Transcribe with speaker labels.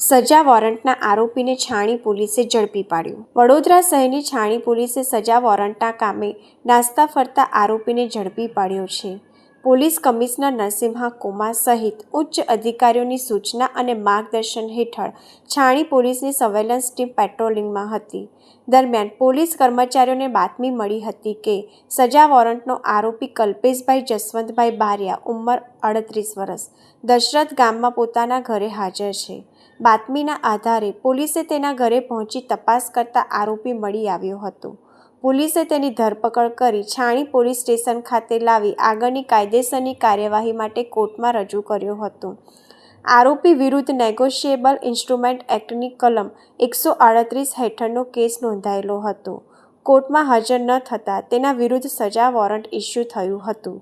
Speaker 1: સજા વોરંટના આરોપીને છાણી પોલીસે ઝડપી પાડ્યો. વડોદરા શહેરની છાણી પોલીસે સજા વોરંટના કામે નાસ્તા ફરતા આરોપીને ઝડપી પાડ્યો છે. પોલીસ કમિશનર નરસિંહા કુમાર સહિત ઉચ્ચ અધિકારીઓની સૂચના અને માર્ગદર્શન હેઠળ છાણી પોલીસની સર્વેલન્સ ટીમ પેટ્રોલિંગમાં હતી. દરમિયાન પોલીસ કર્મચારીઓને બાતમી મળી હતી કે સજા વોરંટનો આરોપી કલ્પેશભાઈ જસવંતભાઈ બારિયા ઉંમર 38 વર્ષ દશરથ ગામમાં પોતાના ઘરે હાજર છે. બાતમીના આધારે પોલીસે તેના ઘરે પહોંચી તપાસ કરતા આરોપી મળી આવ્યો હતો. પોલીસે તેની ધરપકડ કરી છાણી પોલીસ સ્ટેશન ખાતે લાવી આગળની કાયદેસરની કાર્યવાહી માટે કોર્ટમાં રજૂ કર્યો હતો. આરોપી વિરુદ્ધ નેગોશિયેબલ ઇન્સ્ટ્રુમેન્ટ એક્ટની કલમ 138 હેઠળનો કેસ નોંધાયેલો હતો. કોર્ટમાં હાજર ન થતાં તેના વિરુદ્ધ સજા વોરંટ ઇસ્યુ થયું હતું.